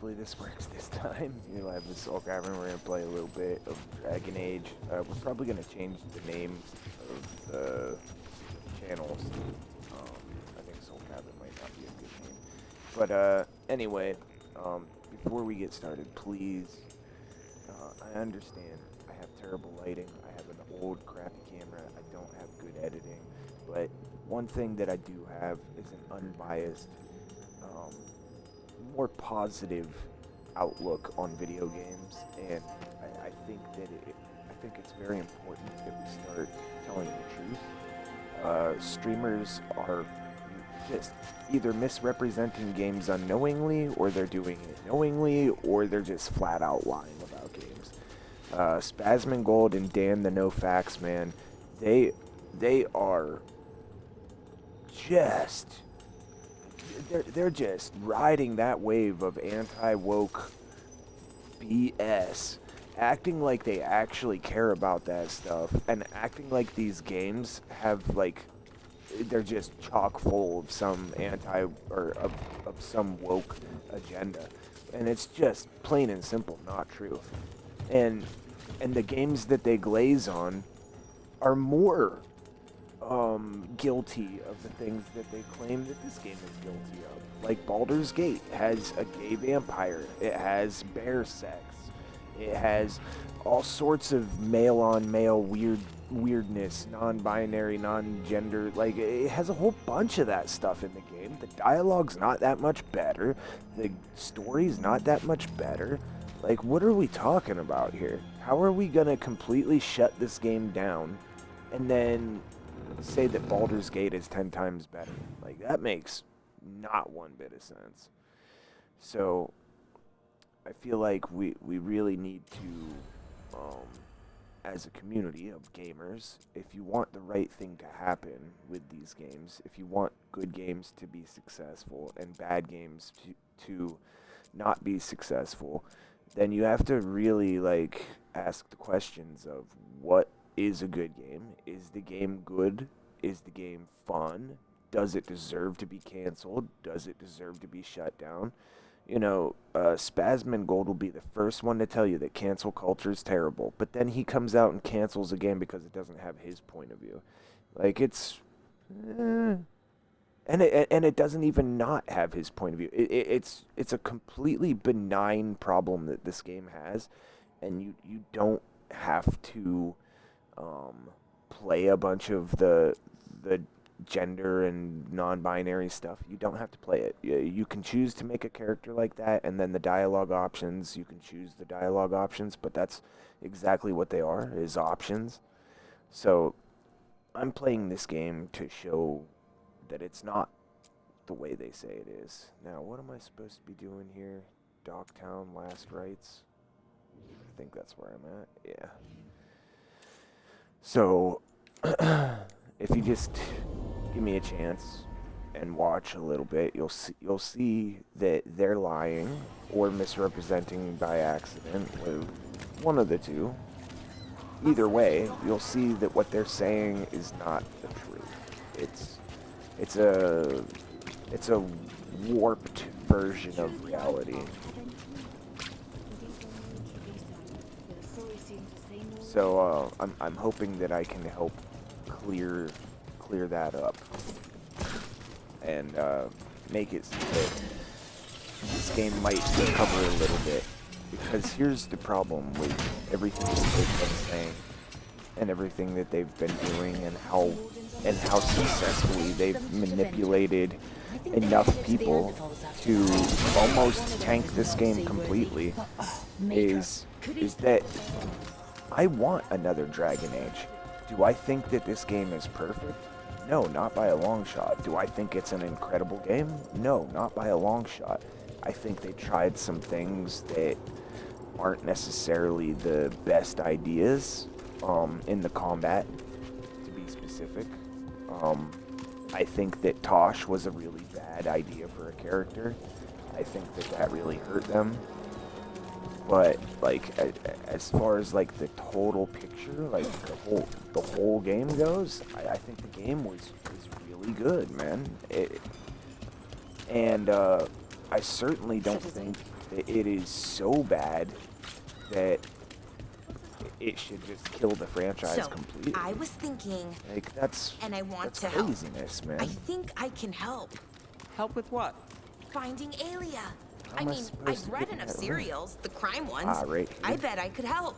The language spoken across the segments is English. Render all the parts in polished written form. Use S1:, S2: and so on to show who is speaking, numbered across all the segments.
S1: hopefully this works this time. You know, I have the Soul Cavern. We're gonna play a little bit of Dragon Age. We're probably gonna change the name of the channels. I think Soul Cavern might not be a good name. But anyway, before we get started, please, I understand I have terrible lighting. I have an old crappy camera. I don't have good editing. But one thing that I do have is an unbiased, more positive outlook on video games, and I think that I think it's very important that we start telling the truth. Streamers are just either misrepresenting games unknowingly, or they're doing it knowingly, or they're just flat out lying about games. Spazmongold and Dan the No Facts Man, they are just they're just riding that wave of anti-woke BS, acting like they actually care about that stuff, and acting like these games have they're just chock full of some of some woke agenda, and it's just plain and simple not true. And the games that they glaze on are more guilty of the things that they claim that this game is guilty of. Like Baldur's Gate has a gay vampire, it has bear sex, it has all sorts of male-on-male weirdness, non-binary, non-gender. Like, it has a whole bunch of that stuff in the game. The dialogue's not that much better. The story's not that much better. Like, what are we talking about here? How are we gonna completely shut this game down and then say that Baldur's Gate is 10 times better? Like, that makes not one bit of sense. So I feel like we really need to, as a community of gamers, if you want the right thing to happen with these games, if you want good games to be successful and bad games to not be successful, then you have to really ask the questions of what is a good game? Is the game good? Is the game fun? Does it deserve to be canceled? Does it deserve to be shut down? You know, Spazmongold will be the first one to tell you that cancel culture is terrible, but then he comes out and cancels a game because it doesn't have his point of view. Like, it's... And it doesn't even not have his point of view. It's a completely benign problem that this game has, and you don't have to play a bunch of the gender and non-binary stuff. You don't have to play it. You can choose to make a character like that, and then the dialogue options, you can choose the dialogue options, but that's exactly what they are, is options. So I'm playing this game to show that it's not the way they say it is. Now, what am I supposed to be doing here? Dogtown, Last Rites? I think that's where I'm at. Yeah. So, if you just give me a chance and watch a little bit, you'll see that they're lying or misrepresenting by accident, or one of the two. Either way, you'll see that what they're saying is not the truth. It's a warped version of reality. So I'm hoping that I can help clear that up and make it so that this game might recover a little bit. Because here's the problem with everything that they've been saying and everything that they've been doing, and how successfully they've manipulated enough people to almost tank this game completely, is that I want another Dragon Age. Do I think that this game is perfect? No, not by a long shot. Do I think it's an incredible game? No, not by a long shot. I think they tried some things that aren't necessarily the best ideas in the combat, to be specific. I think that Tosh was a really bad idea for a character. I think that really hurt them. But as far as the total picture, the whole game goes, I think the game was really good, man. I certainly don't think that it is so bad that it should just kill the franchise completely.
S2: I was thinking,
S1: Like, that's craziness,
S2: help.
S1: man.
S2: I think I can help.
S3: Help with what?
S2: Finding Alia.
S1: How am I supposed
S2: I've
S1: to
S2: read
S1: get in
S2: enough
S1: that room?
S2: serials, the crime ones.
S1: Right here.
S2: I bet I could help.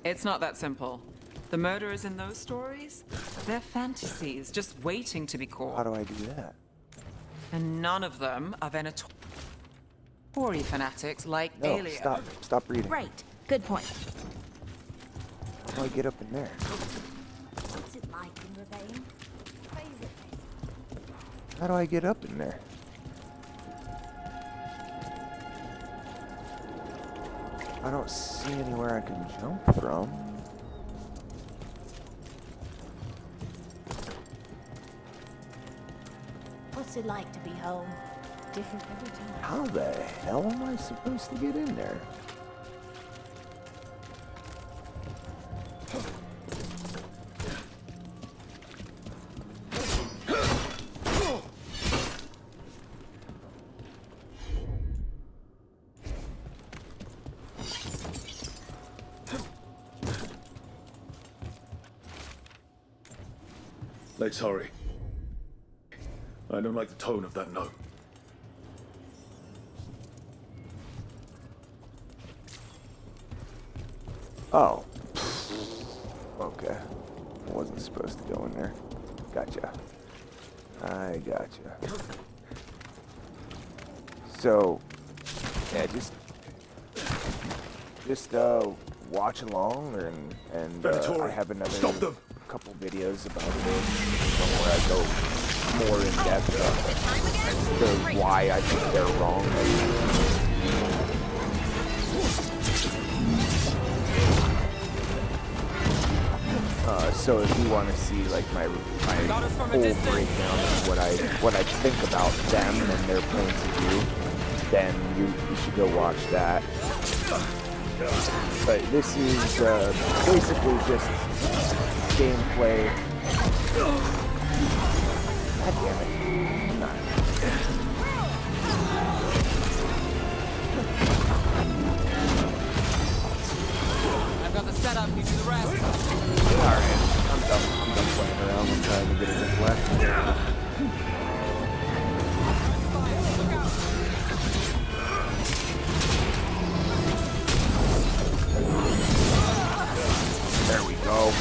S3: It's not that simple. The murderers in those stories, they're fantasies, just waiting to be caught.
S1: How do I do that?
S3: And none of them are Venatori fanatics like
S1: No,
S3: Alia.
S1: stop reading.
S2: Right. Good point.
S1: How do I get up in there?
S4: What's it like in Ravine? Favorite thing?
S1: How do I get up in there? I don't see anywhere I can jump from.
S4: What's it like to be home? Different every time.
S1: How the hell am I supposed to get in there?
S5: Let's hurry. I don't like the tone of that note.
S1: Oh. Okay. I wasn't supposed to go in there. Gotcha. I gotcha. So, yeah, just watch along, and I have another couple videos about this where I go more in depth as to why I think they're wrong. So if you want to see like my full breakdown of what I think about them and their points of view, then you should go watch that. But this is basically just gameplay. God damn it! I'm not.
S3: I've got the setup, you do the rest.
S1: Alright, I'm done playing around. I'm trying to get it deflect. There we go.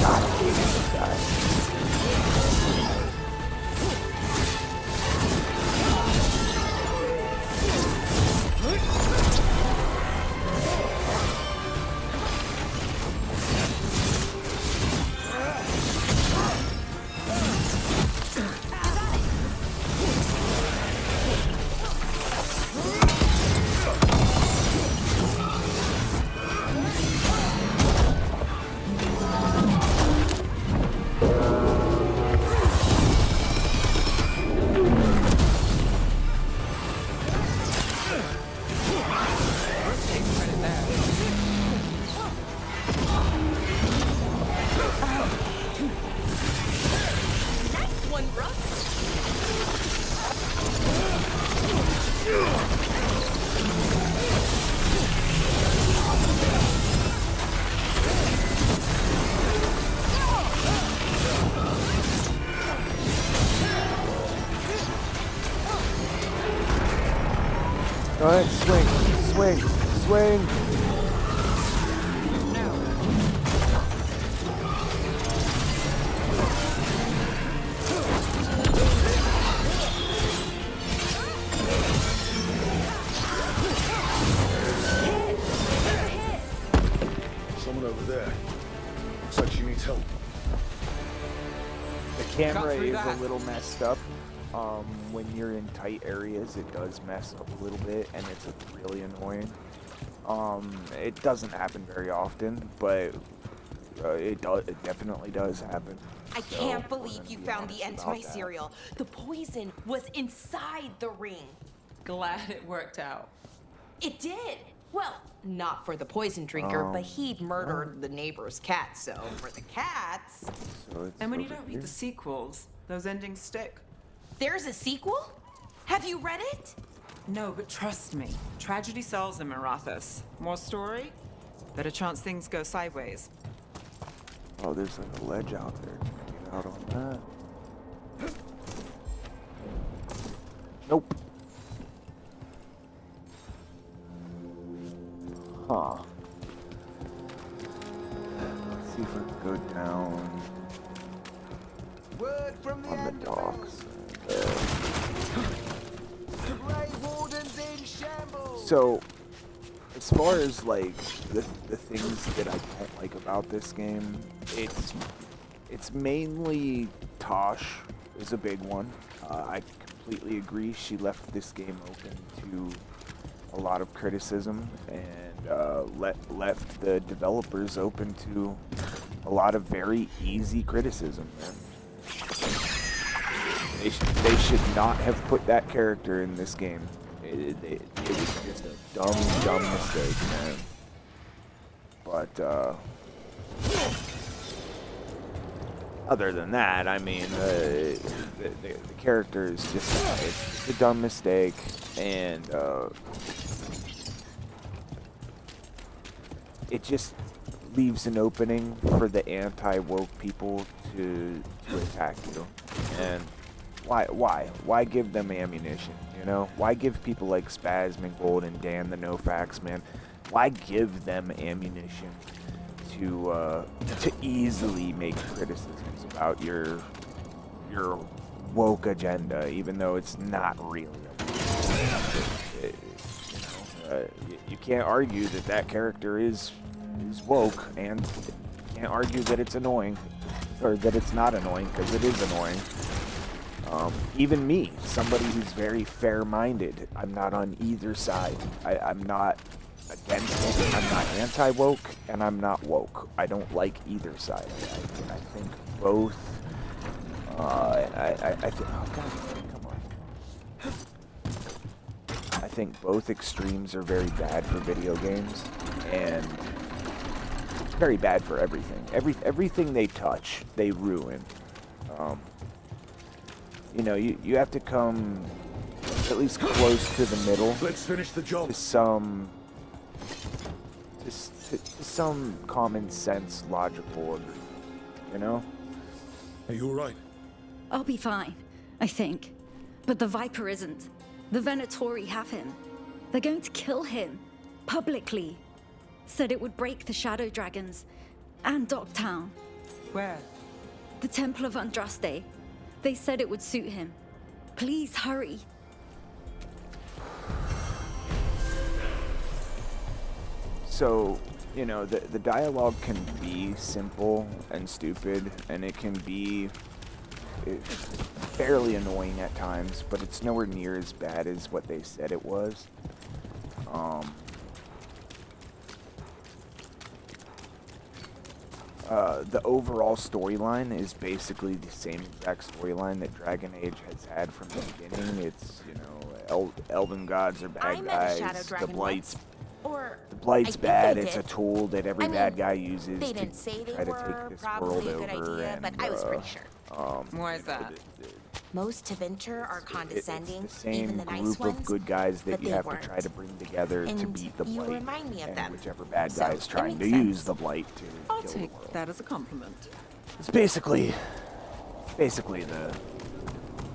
S1: God, I hate this guy. Go ahead, swing.
S5: Someone over there. Looks like she needs help.
S1: The camera is a little messed up. When you're in tight areas, it does mess up a little bit, and it's really annoying. It doesn't happen very often, but it definitely does happen.
S2: I can't believe you found the end to my cereal. The poison was inside the ring.
S3: Glad it worked out.
S2: It did. Well, not for the poison drinker, but he'd murdered the neighbor's cat, so for the cats.
S1: So it's
S3: And when you
S1: over
S3: don't
S1: here.
S3: read the sequels, Those endings stick.
S2: There's a sequel? Have you read it?
S3: No, but trust me. Tragedy sells in Marathas. More story? Better chance things go sideways.
S1: Oh, there's like a ledge out there. Can I get out on that? Nope. Huh. Let's see if I can go down
S6: Word from the
S1: on the docks.
S6: Grey Warden's in shambles.
S1: So, as far as like the things that I don't like about this game, it's mainly Tosh is a big one. I completely agree. She left this game open to a lot of criticism and left the developers open to a lot of very easy criticism. They should not have put that character in this game. It was just a dumb mistake, man. But other than that, I mean, the character is it's a dumb mistake, and it just leaves an opening for the anti-woke people to attack you. And why give them ammunition? You know, why give people like Spazmongold and Dan the NoFax man? Why give them ammunition to easily make criticisms about your woke agenda, even though it's not really? You can't argue that character is woke, and you can't argue that it's annoying, or that it's not annoying, because it is annoying. Even me, somebody who's very fair-minded, I'm not on either side. I'm not against it, I'm not anti-woke, and I'm not woke. I don't like either side. I think both, I think, oh god, come on. I think both extremes are very bad for video games, and very bad for everything. Everything they touch, they ruin. You know, you have to come at least close to the middle.
S5: Let's finish the job.
S1: To some common sense, logical agreement. You know?
S5: Are you alright?
S4: I'll be fine, I think. But the Viper isn't. The Venatori have him. They're going to kill him. Publicly. Said it would break the Shadow Dragons. And Dogtown.
S3: Where?
S4: The Temple of Andraste. They said it would suit him. Please hurry.
S1: So, you know, the dialogue can be simple and stupid, and it can be fairly annoying at times, but it's nowhere near as bad as what they said it was. The overall storyline is basically the same exact storyline that Dragon Age has had from the beginning. It's, you know, elven gods are bad guys, the Blight's bad, it's a tool that every bad guy uses
S2: They
S1: to
S2: didn't say they
S1: try to
S2: were,
S1: take this
S2: probably
S1: world
S2: a good
S1: over,
S2: idea,
S1: and,
S2: but I was pretty sure.
S3: Why is that?
S2: Most Tevinter are condescending,
S1: It's the
S2: even
S1: same
S2: the nice
S1: group
S2: ones.
S1: of good guys that
S2: but
S1: you
S2: they
S1: have
S2: weren't.
S1: to try to bring together to
S2: And
S1: beat the
S2: you
S1: Blight,
S2: remind me of
S1: and
S2: them.
S1: whichever bad
S2: So,
S1: guy is
S2: it
S1: trying to
S2: makes
S1: use
S2: sense.
S1: the Blight to
S3: I'll
S1: kill the
S3: take
S1: world.
S3: that as a compliment.
S1: It's basically the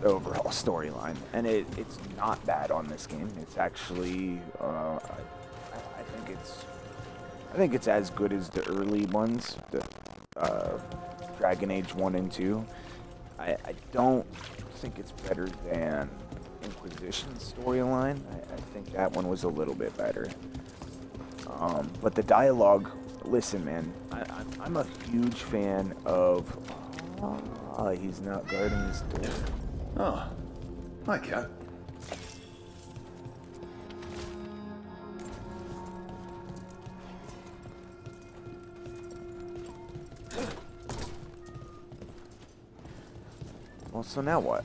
S1: overall storyline, and it's not bad on this game. It's actually I think it's as good as the early ones, the Dragon Age 1 and 2. I don't think it's better than Inquisition's storyline. I think that one was a little bit better. But the dialogue, listen, man, I'm a huge fan of... he's not guarding his door.
S5: Ah, hi, Cat.
S1: Well, so now what?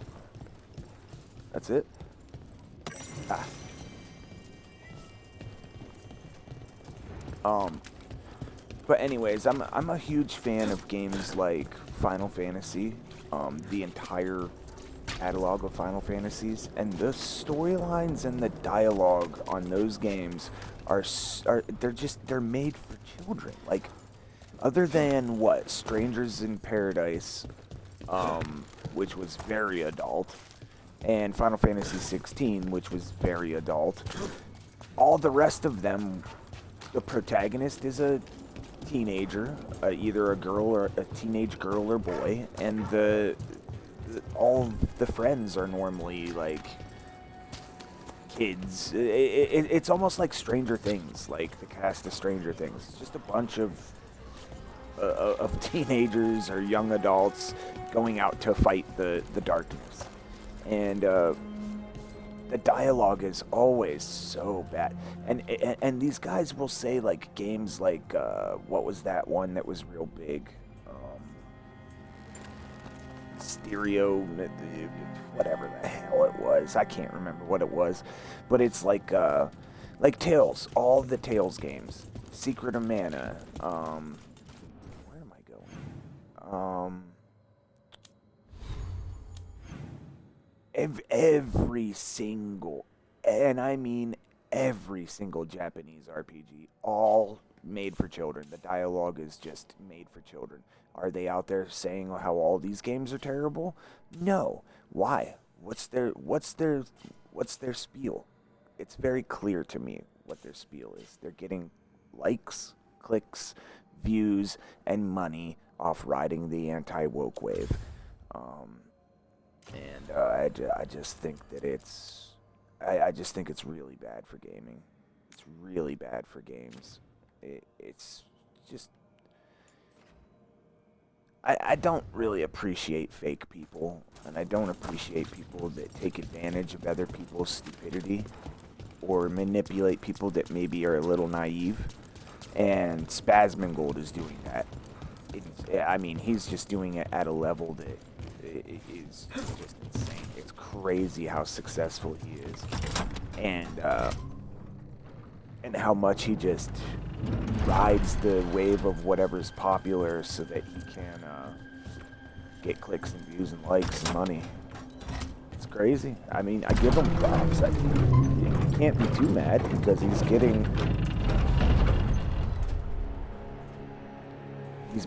S1: That's it? Ah. But anyways, I'm a huge fan of games like Final Fantasy the entire catalog of Final Fantasies, and the storylines and the dialogue on those games are they're made for children. Like, other than what, Strangers in Paradise, which was very adult, and Final Fantasy 16, which was very adult, all the rest of them, the protagonist is a teenager, either a girl or a teenage girl or boy, and all of the friends are normally like kids. It's almost like Stranger Things, like the cast of Stranger Things. It's just a bunch of teenagers or young adults going out to fight the darkness, and the dialogue is always so bad. And these guys will say, like, games like what was that one that was real big? Stereo, whatever the hell it was. I can't remember what it was, but it's like Tales, all the Tales games, Secret of Mana. Where am I going? Every single, and I mean every single Japanese RPG, all made for children. The dialogue is just made for children. Are they out there saying how all these games are terrible? No. Why? What's their spiel? It's very clear to me what their spiel is. They're getting likes, clicks, views, and money off riding the anti-woke wave. I just think that I just think it's really bad for gaming. It's really bad for games. It's just, I don't really appreciate fake people, and I don't appreciate people that take advantage of other people's stupidity or manipulate people that maybe are a little naive. And Spazmongold is doing that. I mean, he's just doing it at a level that is just insane. It's crazy how successful he is, and how much he just rides the wave of whatever's popular so that he can get clicks and views and likes and money. It's crazy. I mean, I give him props. You can't be too mad because he's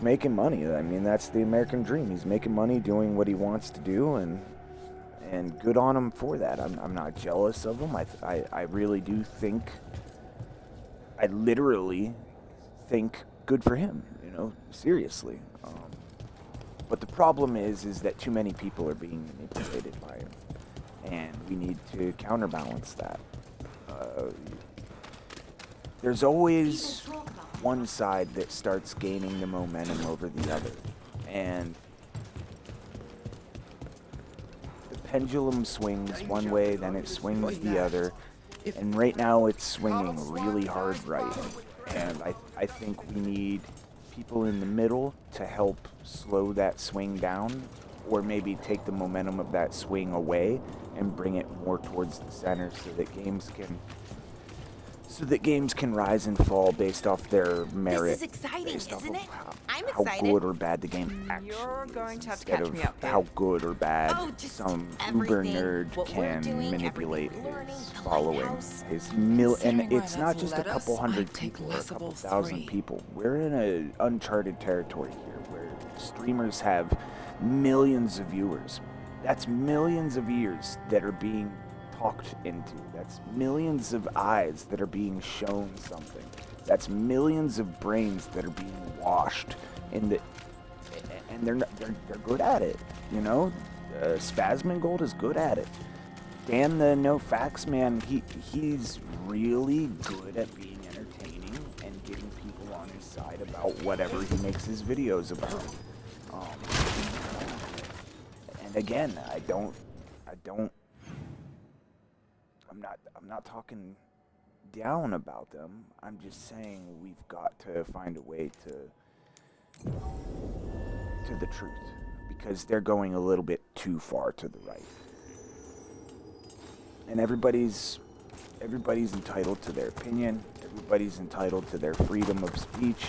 S1: making money. I mean, that's the American dream. He's making money doing what he wants to do, and good on him for that. I'm not jealous of him. I really do think, I literally think good for him, you know, seriously. But the problem is that too many people are being manipulated by him, and we need to counterbalance that. There's always one side that starts gaining the momentum over the other, and the pendulum swings one way, then it swings the other, and right now it's swinging really hard right, and I think we need people in the middle to help slow that swing down, or maybe take the momentum of that swing away and bring it more towards the center so that games can rise and fall based off their merit.
S2: This is exciting,
S1: based off
S2: isn't
S1: of
S2: it?
S1: how,
S2: I'm
S1: how
S2: excited.
S1: good or bad the game actually
S3: You're going
S1: is,
S3: to have to
S1: instead
S3: catch me
S1: of
S3: up, babe.
S1: how good or bad
S2: Just
S1: some uber
S2: everything.
S1: nerd
S2: What we're
S1: can
S2: doing,
S1: manipulate
S2: everything we're learning,
S1: his
S2: the
S1: following.
S2: lighthouse.
S1: And it's not just a couple hundred people or a couple thousand people. We're in an uncharted territory here where streamers have millions of viewers. That's millions of ears that are being talked into. That's millions of eyes that are being shown something. That's millions of brains that are being washed in the, and they're good at it. You know, Spazmongold is good at it. Dan the No Facts Man, he's really good at being entertaining and getting people on his side about whatever he makes his videos about. And again, I'm not talking down about them. I'm just saying we've got to find a way to the truth, because they're going a little bit too far to the right. And everybody's entitled to their opinion. Everybody's entitled to their freedom of speech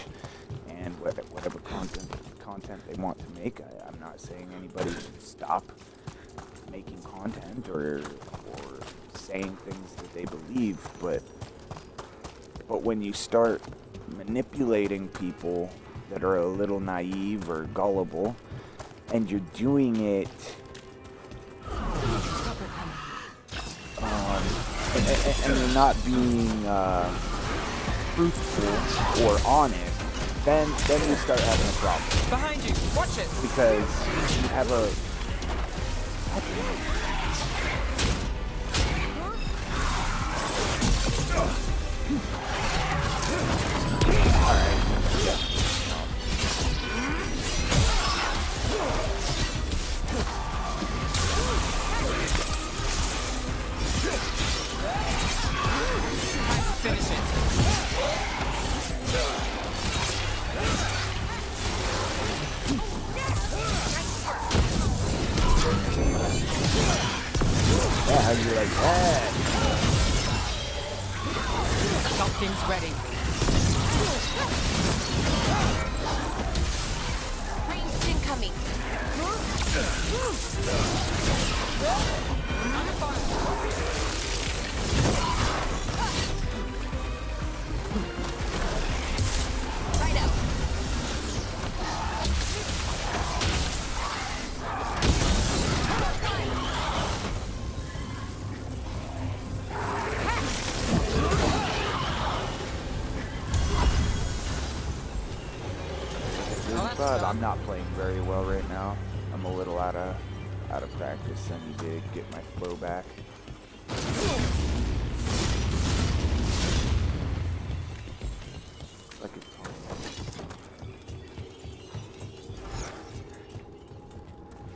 S1: and whatever content content they want to make. I'm not saying anybody should stop making content or saying things that they believe, but when you start manipulating people that are a little naive or gullible, and you're doing it and you're not being truthful or honest, then you start having a problem.
S3: Behind you! Watch it!
S1: Because you have a...
S3: Finish it.
S1: Yeah, how you like that?
S3: Something's ready.
S2: Ranged incoming. Right out.
S1: But I'm not playing very well right now. I'm a little out of practice. I need to get my flow back. Like it's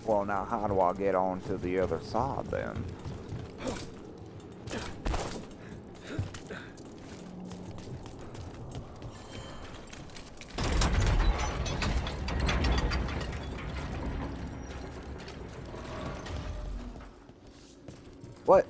S1: well, now how do I get on to the other side then? What?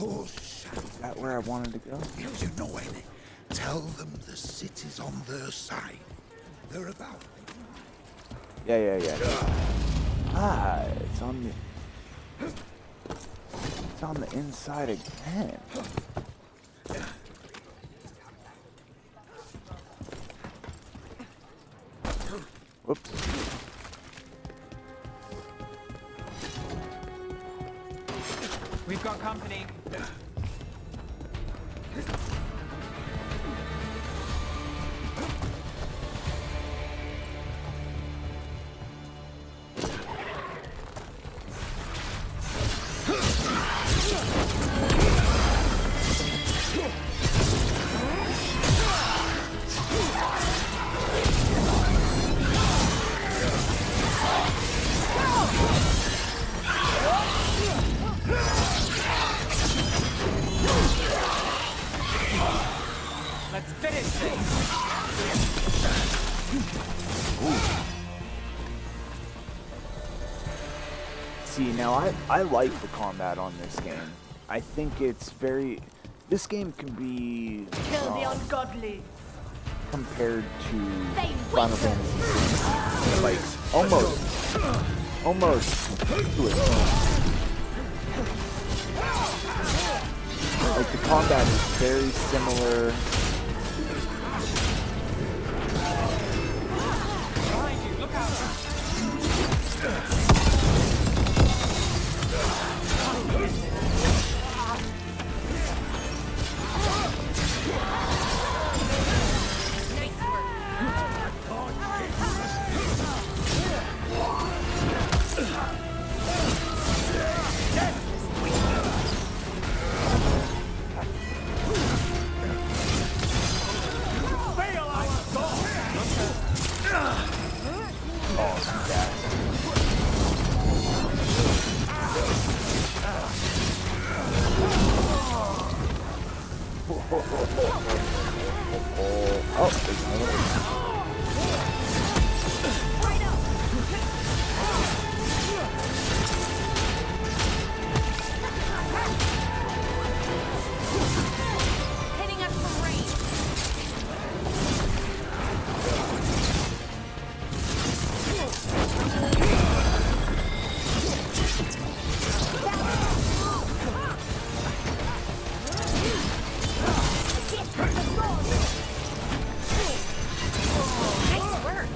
S1: Is that where I wanted to go?
S7: If you know any, tell them the city's on their side. They're about.
S1: Yeah. Ah, it's on the inside again. Whoops.
S3: We've got company. Let's finish this.
S1: See, now I like the combat on this game. I think it's very... This game can be
S2: Kill the ungodly.
S1: compared to
S2: They
S1: Final Fantasy VI. Like, almost to a T. Like, the combat is very similar.
S3: Behind you, look out.
S2: Nice work.
S1: Oh, there's another.
S2: Hitting us from range. Nice work.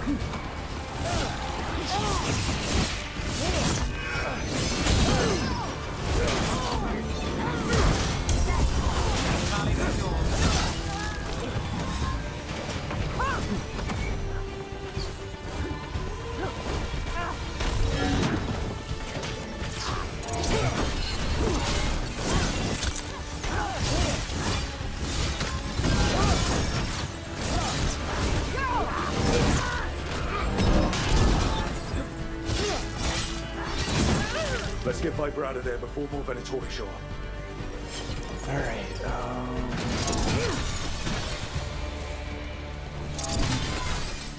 S5: Let's get Viper out of there before more Venatori show up.
S1: Alright,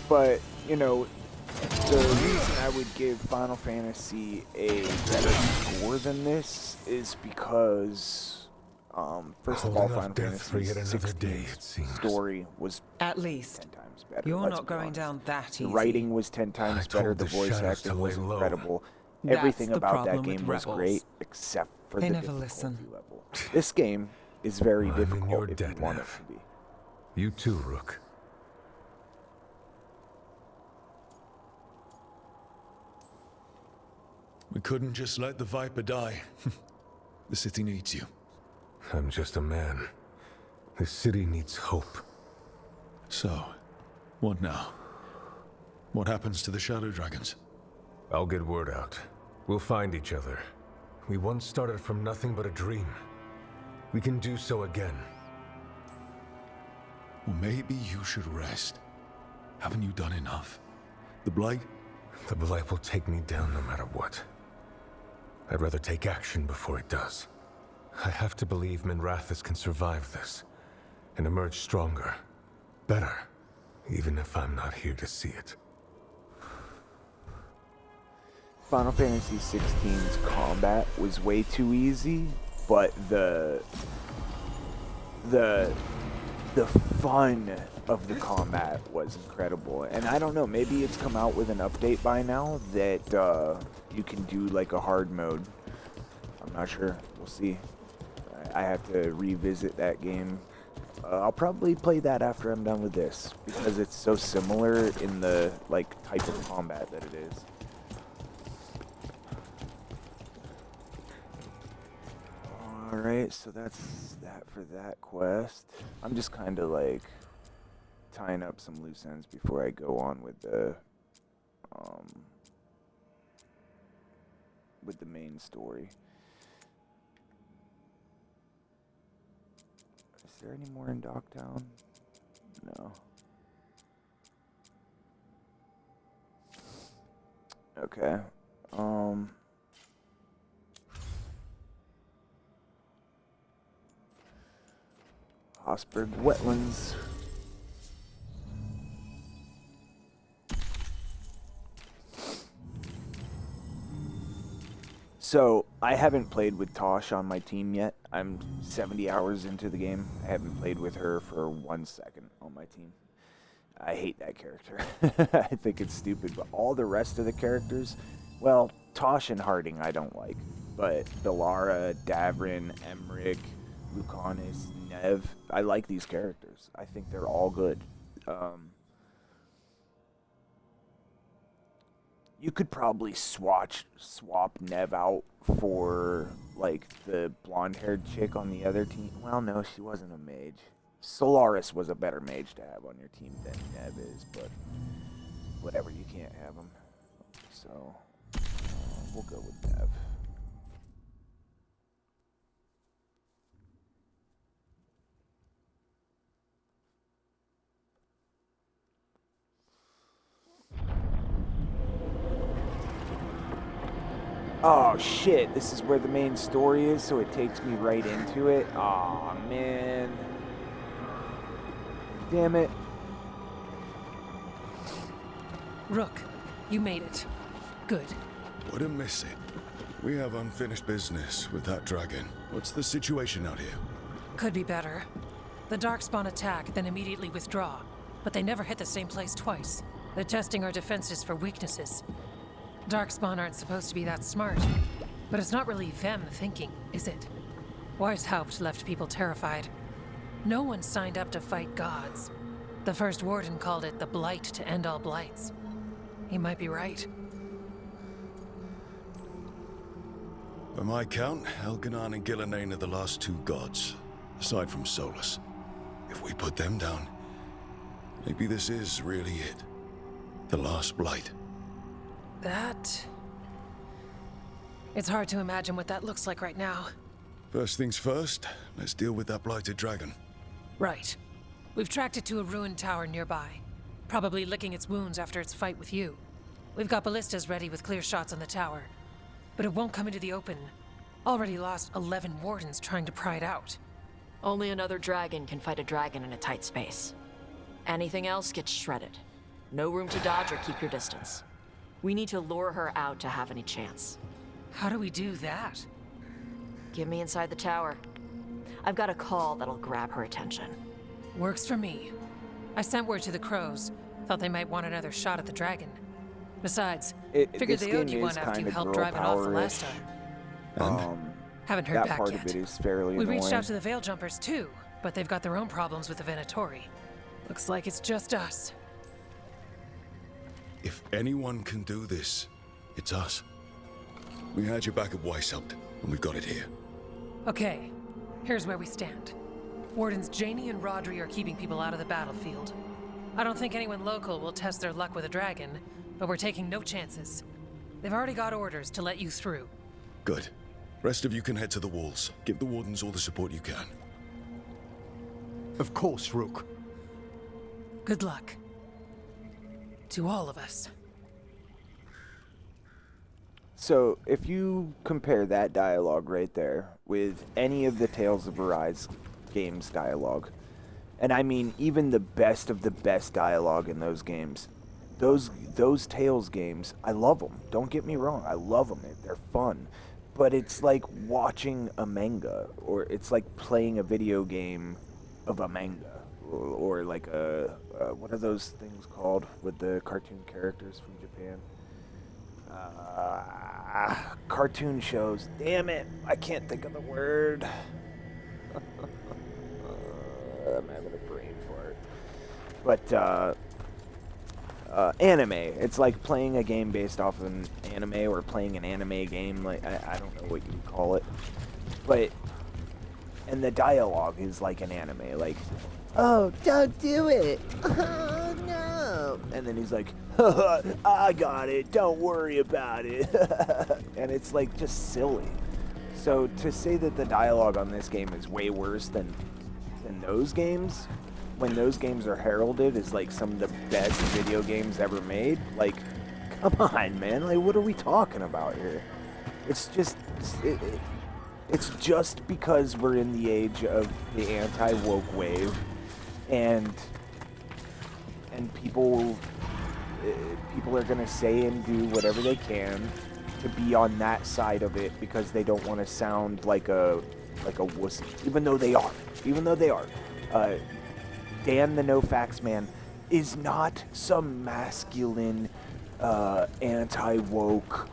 S1: but, you know, the reason I would give Final Fantasy a better score than this is because, first of all, Final Fantasy 16's story was
S3: At least,
S1: 10 times better.
S3: you're
S1: let's
S3: not
S1: be
S3: going
S1: honest.
S3: down that
S1: The
S3: easy.
S1: writing was 10 times better, the voice acting was incredible. Everything
S3: the
S1: about that
S3: problem with
S1: game was
S3: rebels.
S1: great, except for
S3: They
S1: the
S3: never
S1: difficulty
S3: listen.
S1: level. This game is very
S8: I'm in
S1: difficult
S8: your
S1: if you
S8: debt,
S1: want it
S8: Nev.
S1: to be.
S8: You too, Rook.
S5: We couldn't just let the Viper die. The city needs you.
S8: I'm just a man. The city needs hope.
S5: So, what now? What happens to the Shadow Dragons?
S8: I'll get word out. We'll find each other. We once started from nothing but a dream. We can do so again.
S5: Well, maybe you should rest. Haven't you done enough? The Blight?
S8: The Blight will take me down no matter what. I'd rather take action before it does. I have to believe Minrathous can survive this and emerge stronger, better, even if I'm not here to see it.
S1: Final Fantasy 16's combat was way too easy, but the fun of the combat was incredible. And I don't know, maybe it's come out with an update by now that you can do like a hard mode. I'm not sure. We'll see. I have to revisit that game. I'll probably play that after I'm done with this because it's so similar in the like type of combat that it is. Alright, so that's that for that quest. I'm just kind of like tying up some loose ends before I go on with the main story. Is there any more in Docktown? No. Okay. Osberg Wetlands. So, I haven't played with Tosh on my team yet. I'm 70 hours into the game. I haven't played with her for 1 second on my team. I hate that character. I think it's stupid, but all the rest of the characters, well, Tosh and Harding I don't like. But Belara, Davrin, Emmerich, Lucanis, Nev, I like these characters. I think they're all good. You could probably swap Nev out for, like, the blonde-haired chick on the other team. Well, no, she wasn't a mage. Solaris was a better mage to have on your team than Nev is, but whatever, you can't have them. So, we'll go with Nev. Oh shit, this is where the main story is, so it takes me right into it. Aw, man. damn it.
S9: Rook, you made it. Good.
S5: Wouldn't miss it. We have unfinished business with that dragon. What's the situation out here?
S9: Could be better. The Darkspawn attack, then immediately withdraw. But they never hit the same place twice. They're testing our defenses for weaknesses. Darkspawn aren't supposed to be that smart. But it's not really them thinking, is it? Weishaupt left people terrified. No one signed up to fight gods. The first warden called it the blight to end all blights. He might be right.
S5: By my count, Elganon and Gillenane are the last two gods, aside from Solus. If we put them down, maybe this is really it. The last blight.
S9: That... It's hard to imagine what that looks like right now.
S5: First things first, let's deal with that blighted dragon.
S9: Right. We've tracked it to a ruined tower nearby. Probably licking its wounds after its fight with you. We've got ballistas ready with clear shots on the tower. But it won't come into the open. Already lost 11 wardens trying to pry it out.
S10: Only another dragon can fight a dragon in a tight space. Anything else gets shredded. No room to dodge or keep your distance. We need to lure her out to have any chance.
S9: How do we do that?
S10: Get me inside the tower. I've got a call that'll grab her attention.
S9: Works for me. I sent word to the crows. Thought they might want another shot at the dragon. Besides, figured they owed you one after you helped drive it off the last time. Haven't heard
S1: that
S9: back
S1: part
S9: yet.
S1: of it is fairly
S9: We
S1: annoying.
S9: reached out to the Veil Jumpers too, but they've got their own problems with the Venatori. Looks like it's just us.
S5: If anyone can do this, it's us. We had your back at Weishaupt, and we've got it here.
S9: Okay, here's where we stand. Wardens Janey and Rodri are keeping people out of the battlefield. I don't think anyone local will test their luck with a dragon, but we're taking no chances. They've already got orders to let you through.
S5: Good. Rest of you can head to the walls. Give the wardens all the support you can.
S6: Of course, Rook.
S9: Good luck. To all of us.
S1: So, if you compare that dialogue right there with any of the Tales of Arise games dialogue, and I mean even the best of the best dialogue in those games, those Tales games, I love them. Don't get me wrong, I love them. They're fun. But it's like watching a manga, or it's like playing a video game of a manga, or like what are those things called with the cartoon characters from Japan? Cartoon shows. Damn it, I can't think of the word. I'm having a brain fart. But anime. It's like playing a game based off of an anime, or playing an anime game. Like I don't know what you would call it, but and the dialogue is like an anime. Like, oh, don't do it. Oh no. And then he's like, I got it. Don't worry about it. And it's like just silly. So to say that the dialogue on this game is way worse than those games, when those games are heralded as like some of the best video games ever made, like, come on, man. Like, what are we talking about here? It's just, it's just because we're in the age of the anti-woke wave, and people are gonna say and do whatever they can to be on that side of it because they don't want to sound like a wussy, even though they are. Dan the No Facts Man is not some masculine, anti-woke,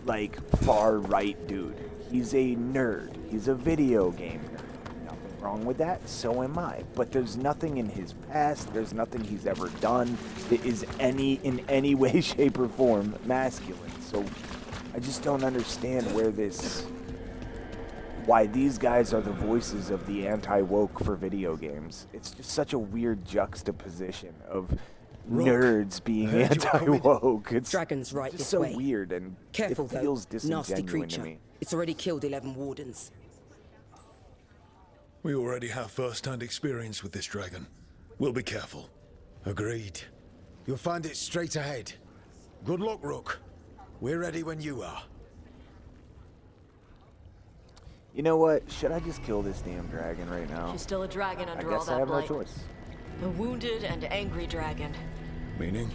S1: like, far-right dude. He's a nerd. He's a video game nerd. Nothing wrong with that. So am I. But there's nothing in his past, there's nothing he's ever done that is in any way, shape, or form masculine. So I just don't understand why these guys are the voices of the anti-woke for video games. It's just such a weird juxtaposition of nerds being anti-woke. It's
S11: Dragon's right
S1: just
S11: this
S1: so
S11: way.
S1: weird, and
S11: Careful,
S1: it feels
S11: though. Nasty
S1: disingenuine to
S11: creature.
S1: me.
S11: It's already killed 11 wardens.
S5: We already have first-hand experience with this dragon. We'll be careful.
S6: Agreed. You'll find it straight ahead. Good luck, Rook. We're ready when you are.
S1: You know what? Should I just kill this damn dragon right now?
S10: She's still a dragon
S1: I
S10: under all
S1: guess
S10: that
S1: I have
S10: blight.
S1: no choice.
S10: A wounded and angry dragon.
S5: Meaning?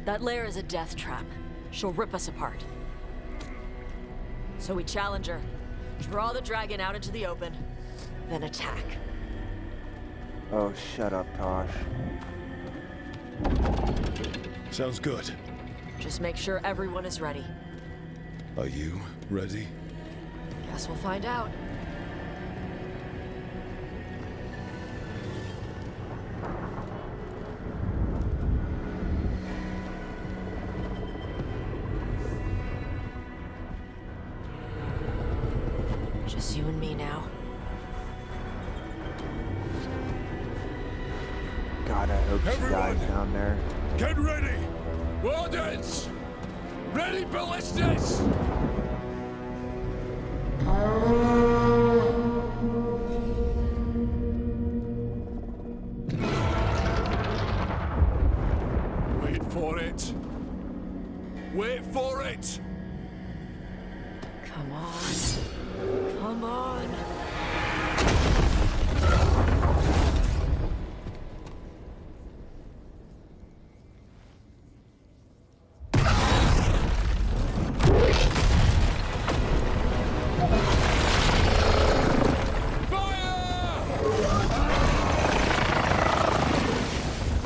S10: That lair is a death trap. She'll rip us apart. So we challenge her, draw the dragon out into the open, then attack.
S1: Oh, shut up, Tosh.
S5: Sounds good.
S10: Just make sure everyone is ready.
S5: Are you ready?
S10: Guess we'll find out. Just you and me now.
S1: God, I hope she
S5: Everyone,
S1: dies down there.
S5: Get ready! Wardens! Ready ballistas! Wait for it! Wait for it!
S10: Come on. Come on.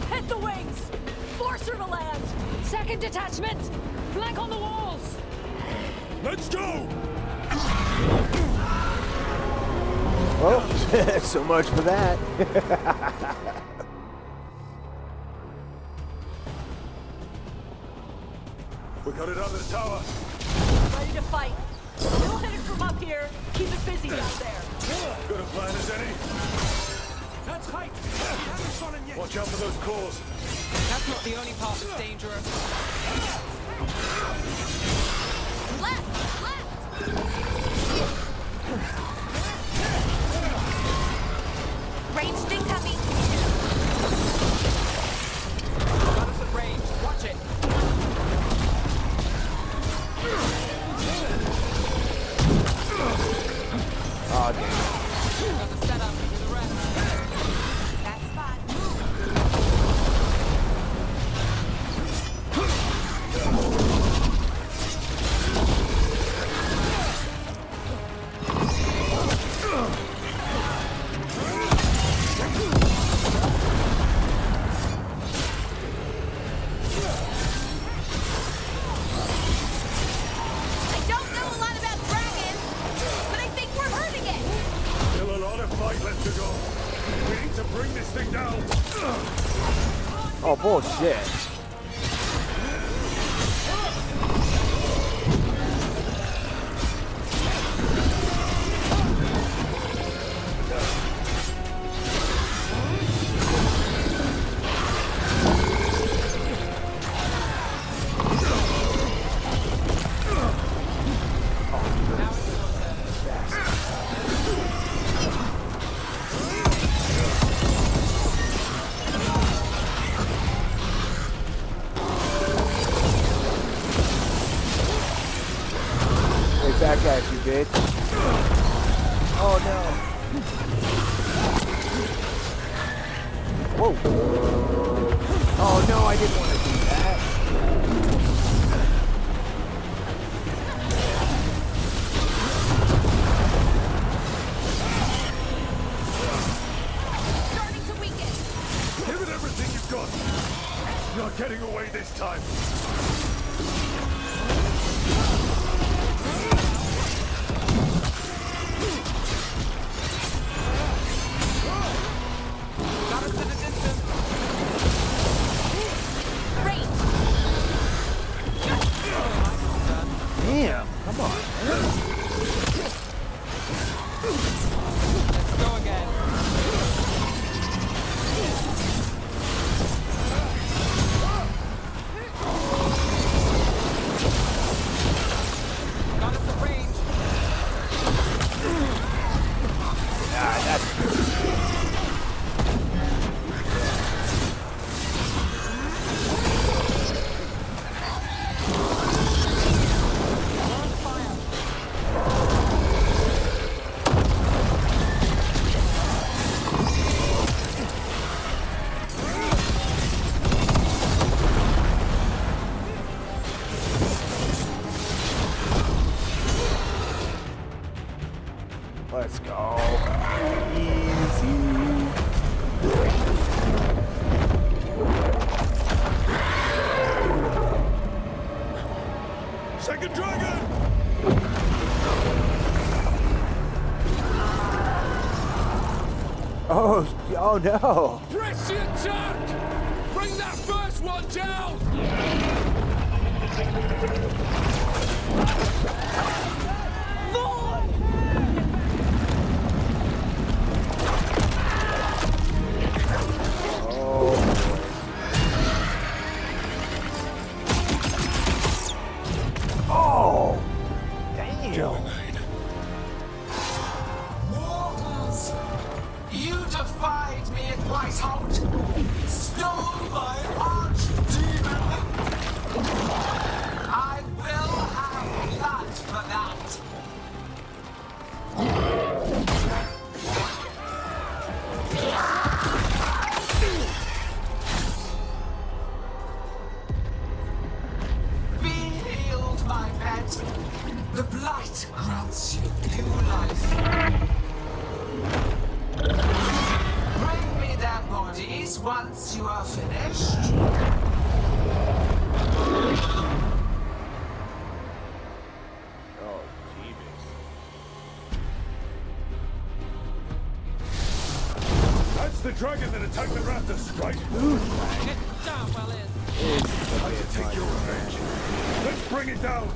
S9: Hit the wings! Force her to land! Second detachment! Flank on the walls!
S5: Let's go!
S1: Well, so much for that.
S5: We got it under the tower.
S10: Ready to fight. We'll hit it from up here. Keep it busy down there.
S5: Good a plan as any.
S12: That's tight.
S5: Watch out for those claws.
S3: That's not the only part that's dangerous.
S2: Ranged incoming.
S3: Got us at range. Watch it.
S1: Oh, damn.
S3: Got the setup for the rest.
S2: That spot. I don't know a lot about dragons, but I think we're hurting it.
S5: Still a lot of fight left to go. We need to bring this thing down.
S1: Oh, bullshit. Hey, back at you, bitch. Oh, no. Whoa. Oh, no, I didn't want to do that.
S2: Starting to weaken.
S5: Give it everything you've got. Not getting away this time.
S3: Got us in the distance.
S2: Range.
S1: Damn, come on, man.
S3: Let's go again.
S1: Let's go. Easy.
S5: Second dragon!
S1: Oh no!
S12: Press the attack! Bring that first one down!
S1: Oh, damn!
S12: Mortals! You defied me at Whitehout! Stole my archdemon! I will have blood for that! Be healed, my pet! The blight grants you new life. Bring me their bodies once you are finished.
S1: Oh, Jeebus.
S5: That's the dragon that attacked the raptors, right?
S12: It damn well is.
S5: Time to take your revenge. Let's bring it down.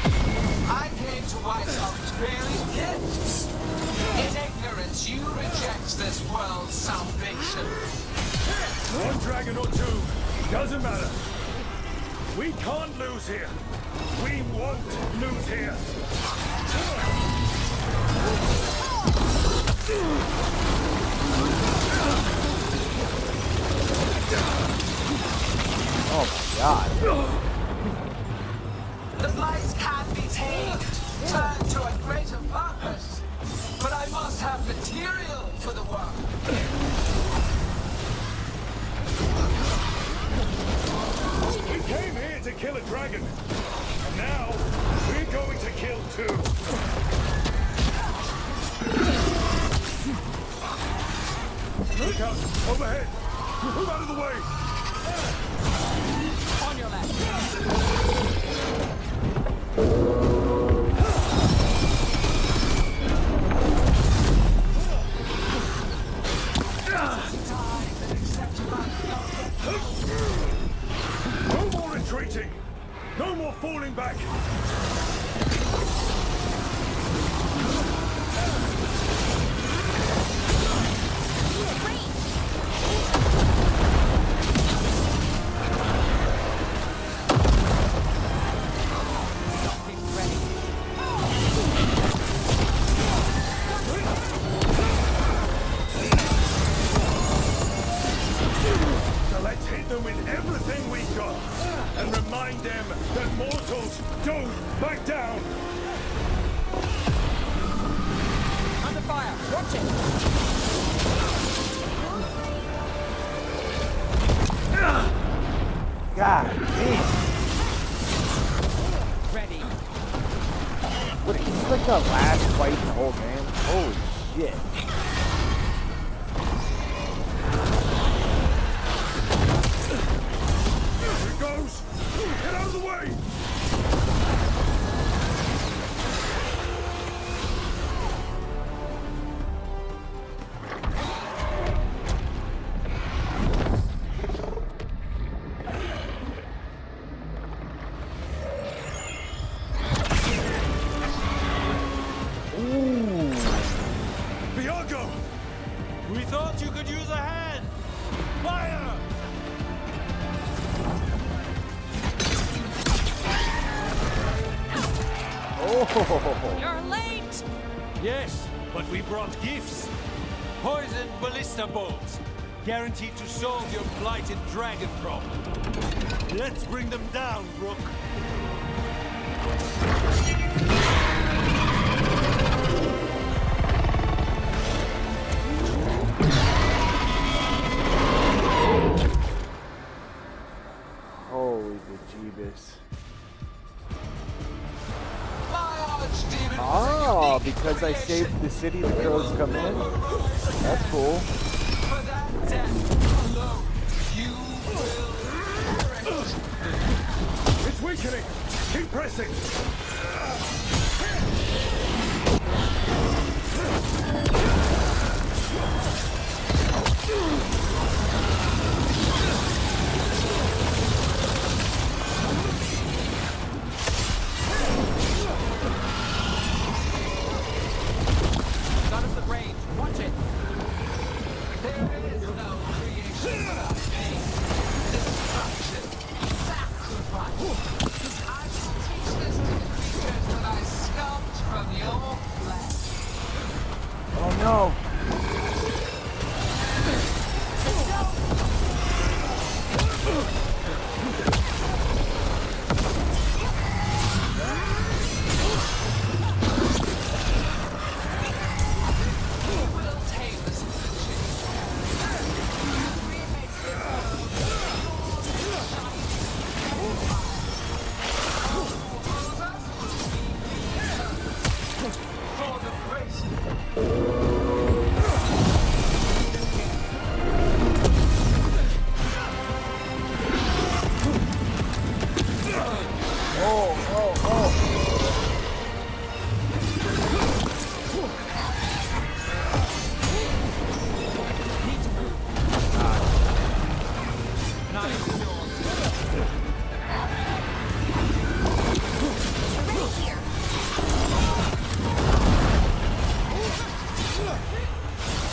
S12: I came to Whitehout bearing gifts. In ignorance, you reject this world's salvation.
S5: One dragon or two, doesn't matter. We can't lose here. We won't lose here.
S1: Oh my god.
S12: The blight can be tamed, turned to a greater purpose. But I must have material for the work.
S5: We came here to kill a dragon. And now, we're going to kill two. Look out! Overhead! Move out of the way!
S12: On your left.
S5: No more retreating! No more falling back! So let's hit them with everything we got and remind them that mortals don't back down!
S12: Under fire. Watch it.
S1: God damn.
S12: Ready.
S1: What, is this like the last fight in the whole game? Holy shit.
S5: Here it goes! Get out of the way! Viago!
S12: We thought you could use a hand. Fire!
S1: Oh.
S9: You're late!
S12: Yes, but we brought gifts. Poisoned ballista bolts. Guaranteed to solve your blighted dragon problem. Let's bring them down, Rook.
S1: Holy bejeebus.
S12: My archdemon.
S1: Oh, because I saved the city the crows come in. That's cool.
S12: For that death alone, you will perish.
S5: It's weakening! Keep pressing!
S12: Got us at range. Watch it. There is no creation without pain, destruction, sacrifice. I will teach this to the creatures that I sculpt from your flesh.
S1: Oh no!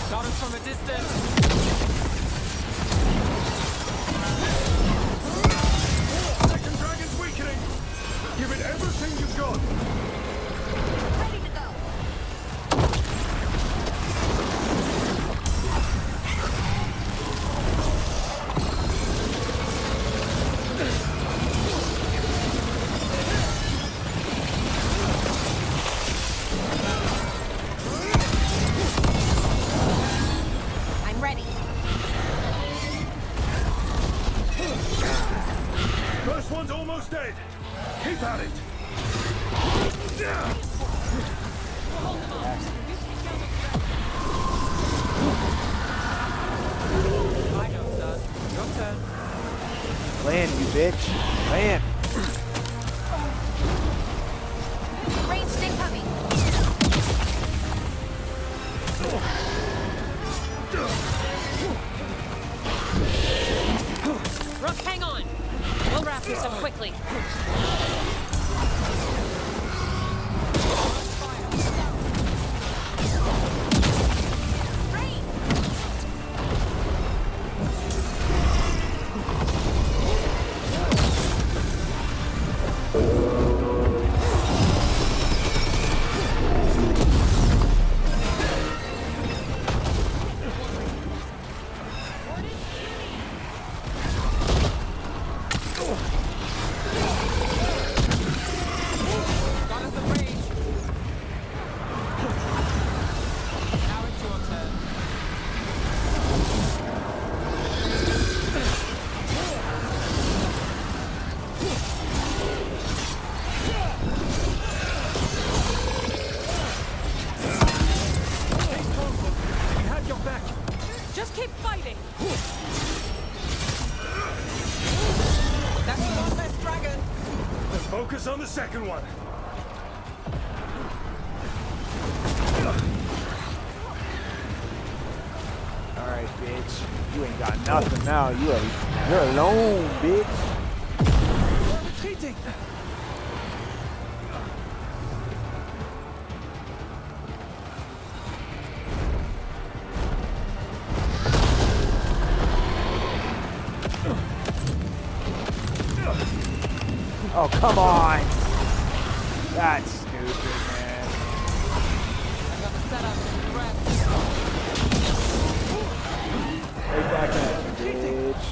S12: Got us from a distance.
S5: Second dragon's weakening! Give it everything you've got!
S2: Ready to go. I'm ready.
S5: First one's almost dead! Keep at it!
S12: I know, son. Your turn.
S1: Land, you bitch. Land.
S2: Ranged incoming.
S9: Rook, hang on! We'll wrap this up quickly.
S12: Got us at range. Now it's your turn.
S5: Stay strong, Hook. We have your back.
S9: Just keep fighting!
S12: That's your best dragon.
S5: Let's focus on the second one.
S1: Alright, bitch. You ain't got nothing now. You're alone, bitch.
S12: We're retreating.
S1: Oh, come on. That's stupid, man.
S12: I got the setup and the rest.
S1: Right back at you, bitch.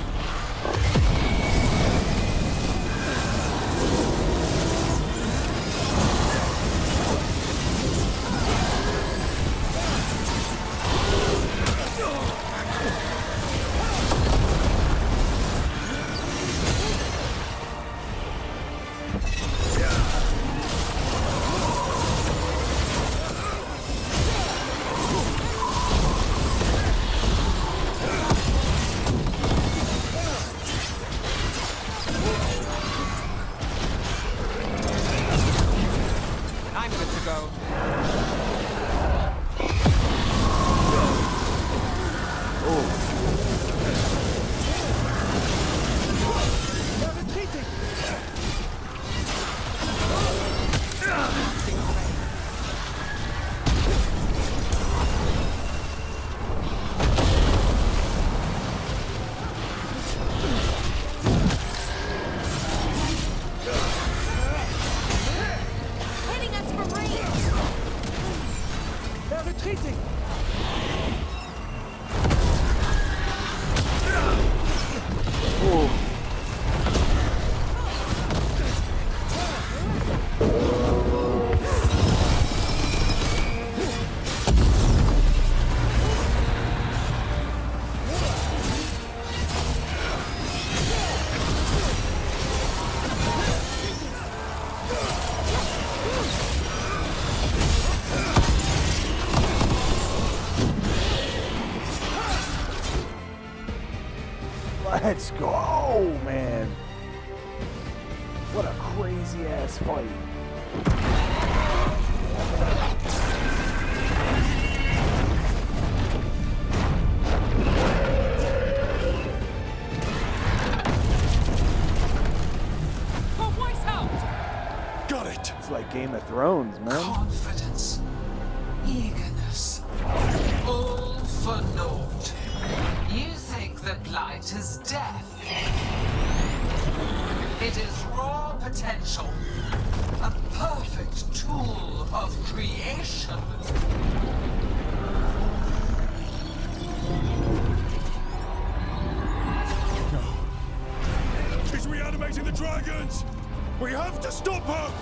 S12: retreating!
S1: Oh. Let's go, man. What a crazy ass fight.
S5: Got it.
S1: It's like Game of Thrones, man.
S12: Confidence, eagerness, all for naught. You think that blight is death? It is raw potential, a perfect tool of creation.
S5: She's reanimating the dragons! We have to stop her!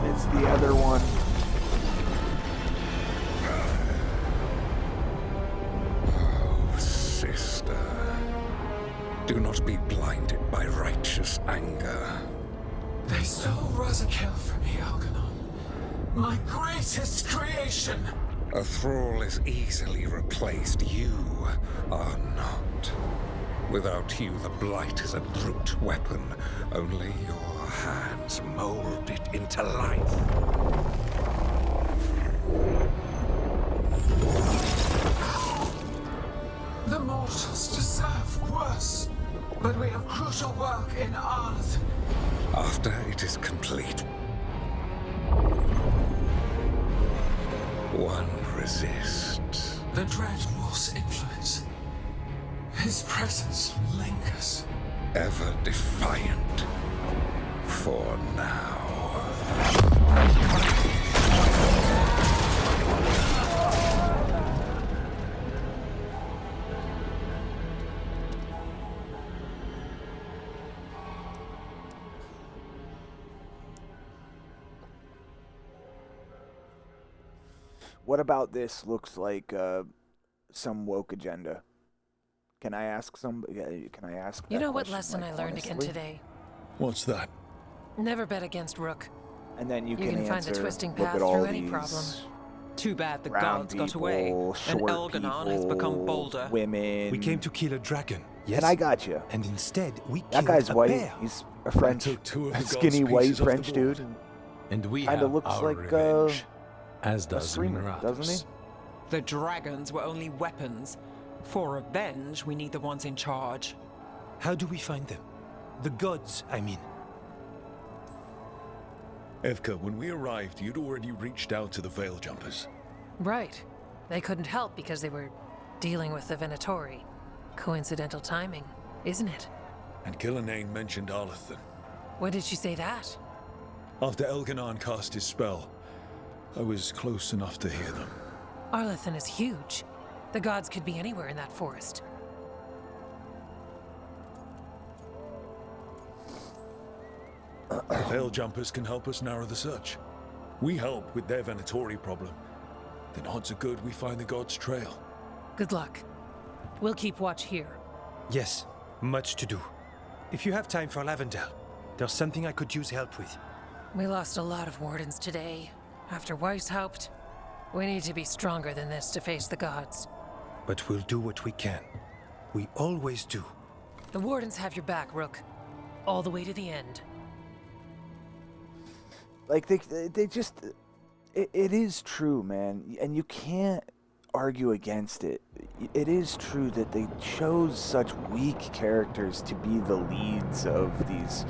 S1: It's the other one.
S7: Oh, sister. Do not be blinded by righteous anger.
S12: They stole Rosakill from me, Algernon. My greatest creation.
S7: A thrall is easily replaced. You are not. Without you, the blight is a brute weapon. Only your hands mold it into life.
S12: The mortals deserve worse. But we have crucial work in Arth.
S7: After it is complete, one resists.
S12: The Dreadwolf's influence. His presence lingers.
S7: Ever defiant. For now.
S1: What about this looks like some woke agenda? Can I ask somebody? Can I ask?
S9: You
S1: that
S9: know what
S1: question,
S9: lesson I learned again
S1: honestly?
S9: today?
S5: What's that?
S9: Never bet against Rook.
S1: And then you
S9: can
S1: can
S9: find the
S1: answer,
S9: twisting
S1: look
S9: path
S1: at all
S9: through any
S1: these
S9: problem.
S3: Too bad the
S1: brown
S3: gods got away,
S1: people,
S3: and
S1: short
S3: Elganon has become
S1: people,
S3: bolder.
S1: Women.
S13: We came to kill a dragon. Yes.
S1: And I got you.
S13: And instead, we
S1: That
S13: killed
S1: guy's
S13: a
S1: white.
S13: bear.
S1: He's a French,
S5: took two of the
S1: a
S5: gods'
S1: skinny white
S5: pieces off the
S1: French
S5: board.
S1: dude.
S13: And we
S1: Kinda
S13: have
S1: looks
S13: our
S1: like,
S13: revenge. As
S1: a
S13: does
S1: streamer,
S13: Minrathous.
S1: doesn't he?
S3: The dragons were only weapons. For revenge, we need the ones in charge.
S13: How do we find them? The gods, I mean.
S5: Evka, when we arrived, you'd already reached out to the Veil Jumpers.
S9: Right. They couldn't help because they were dealing with the Venatori. Coincidental timing, isn't it?
S5: And Killanane mentioned Arlathan.
S9: When did she say that?
S5: After Elganon cast his spell, I was close enough to hear them.
S9: Arlathan is huge. The gods could be anywhere in that forest.
S5: The Veil Jumpers can help us narrow the search. We help with their Venatori problem. Then odds are good we find the god's trail.
S9: Good luck. We'll keep watch here.
S13: Yes, much to do. If you have time for Lavendel, there's something I could use help with.
S9: We lost a lot of wardens today. After Weishaupt, we need to be stronger than this to face the gods.
S13: But we'll do what we can. We always do.
S9: The Wardens have your back, Rook. All the way to the end.
S1: Like, they just... It is true, man, and you can't argue against it. It is true that they chose such weak characters to be the leads of these...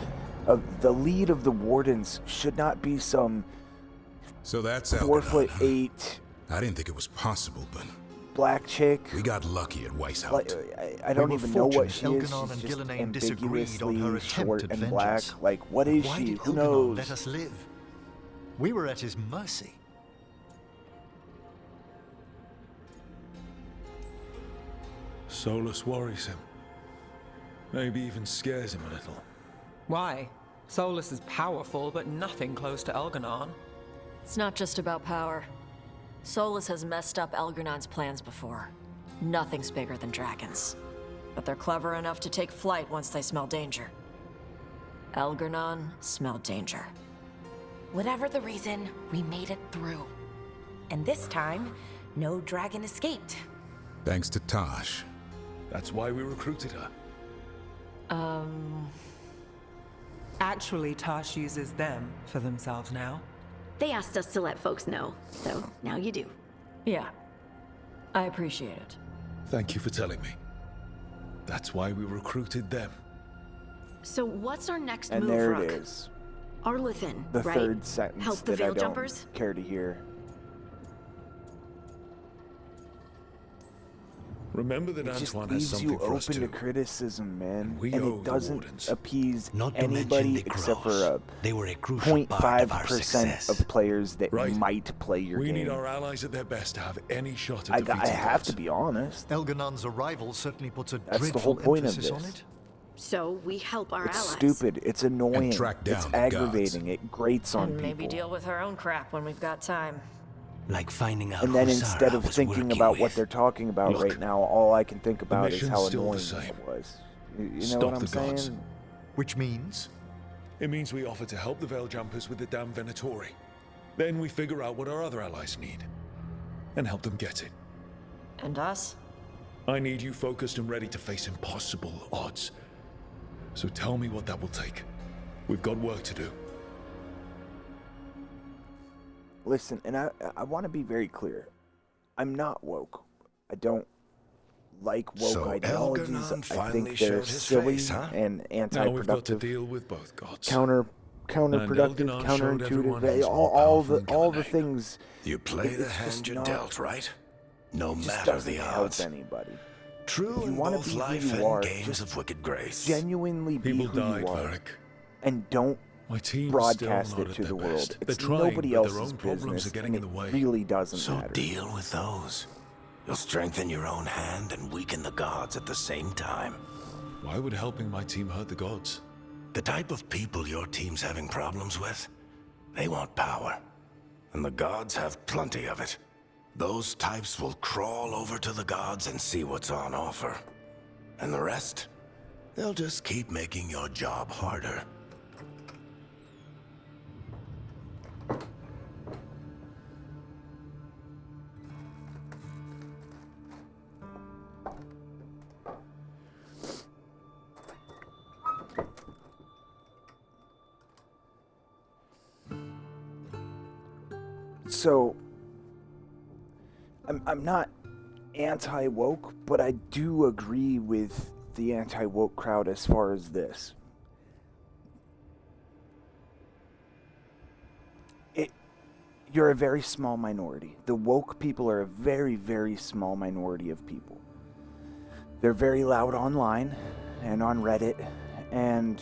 S1: the lead of the Wardens should not be some...
S14: So that's
S1: 4'8"
S14: I didn't think it was possible, but...
S1: black chick.
S14: We got lucky at Weishaupt.
S1: Like, I don't even know what she is. She's just ambiguously short and black. Like, what is she? Who knows?
S15: Let us live. We were at his mercy.
S5: Solus worries him. Maybe even scares him a little.
S3: Why? Solus is powerful, but nothing close to Elganon.
S10: It's not just about power. Solus has messed up Elgernon's plans before. Nothing's bigger than dragons. But they're clever enough to take flight once they smell danger. Elgernon smelled danger.
S2: Whatever the reason, we made it through. And this time, no dragon escaped.
S14: Thanks to Tosh.
S5: That's why we recruited her.
S3: Actually, Tosh uses them for themselves now.
S4: They asked us to let folks know, so now you do.
S10: Yeah. I appreciate it.
S5: Thank you for telling me. That's why we recruited them.
S4: So what's our next
S1: And
S4: move,
S1: there
S4: Rook?
S1: it is.
S4: Arlithin,
S1: The
S4: right?
S1: third sentence
S4: Help the
S1: that I
S4: Veil
S1: don't
S4: Jumpers?
S1: care to hear.
S5: Remember that
S1: It just
S5: Antoine has
S1: leaves
S5: something
S1: you
S5: for us
S1: open to
S5: too.
S1: criticism, man.
S5: We
S1: And
S5: owe
S1: it
S5: the
S1: doesn't
S5: Wardens.
S1: appease
S15: Not to mention
S1: anybody
S15: the
S1: except for
S15: Crows. They were a crucial part of our
S1: 0.5%
S15: success.
S1: of players that
S5: Right.
S1: might play your
S5: We
S1: game.
S5: need our allies at their best to have any shot at
S1: I
S5: defeating
S1: have to
S5: gods.
S1: be honest.
S15: Elganon's arrival certainly puts a
S1: That's the
S15: dreadful
S1: whole point of
S15: emphasis on
S1: this.
S15: it.
S4: So we help our
S1: It's
S4: allies.
S1: stupid. It's annoying.
S14: track down
S1: It's
S14: the
S1: aggravating. It grates on
S10: And
S1: people.
S10: maybe deal with our own crap when we've got time.
S15: Like finding out
S1: And then
S15: who
S1: instead
S15: Sarah
S1: of
S15: was
S1: thinking
S15: working
S1: about what
S15: with.
S1: they're talking about
S5: Look,
S1: right now, all I can think about is
S5: mission's
S1: how
S5: still the
S1: annoying
S5: same.
S1: it was. You know
S5: Stop
S1: what I'm
S5: the gods.
S1: saying?
S15: Which means?
S5: It means we offer to help the Veil Jumpers with the damn Venatori. Then we figure out what our other allies need. And help them get it.
S10: And us?
S5: I need you focused and ready to face impossible odds. So tell me what that will take. We've got work to do.
S1: Listen, and I want to be very clear. I'm not woke. I don't like woke
S5: So
S1: ideologies.
S5: Elganon
S1: I
S5: finally
S1: think they're
S5: showed his
S1: silly
S5: face, huh?
S1: and
S5: Now we've got to
S1: anti-productive,
S5: deal with both gods.
S1: counterproductive,
S5: Elganon showed everyone
S1: counterintuitive.
S5: he's more
S1: All
S5: powerful
S1: the
S5: than
S1: things.
S5: You play
S1: it's
S5: the
S1: just
S5: hand you're
S1: not-
S5: dealt, right? No
S1: It just
S5: matter
S1: doesn't
S5: the
S1: help
S5: odds.
S1: anybody.
S5: True
S1: If you
S5: in
S1: want
S5: both
S1: to be
S5: life
S1: who you
S5: and
S1: are,
S5: games
S1: just
S5: of wicked grace.
S1: genuinely be
S5: People
S1: who
S5: died,
S1: you are,
S5: Varric.
S1: and don't
S5: My team's
S1: broadcast
S5: still
S1: it
S5: not
S1: to
S5: at
S1: the
S5: their
S1: world.
S5: best.
S1: It's
S5: They're trying,
S1: nobody
S5: but
S1: else's
S5: their own problems
S1: business,
S5: are getting
S1: and
S5: in the way.
S1: it really doesn't
S5: So
S1: matter.
S5: deal with those. You'll strengthen your own hand and weaken the gods at the same time. Why would helping my team hurt the gods? The type of people your team's having problems with, they want power. And the gods have plenty of it. Those types will crawl over to the gods and see what's on offer. And the rest, they'll just keep making your job harder.
S1: So, I'm not anti-woke, but I do agree with the anti-woke crowd as far as this. You're a very small minority. The woke people are a very, very small minority of people. They're very loud online and on Reddit, and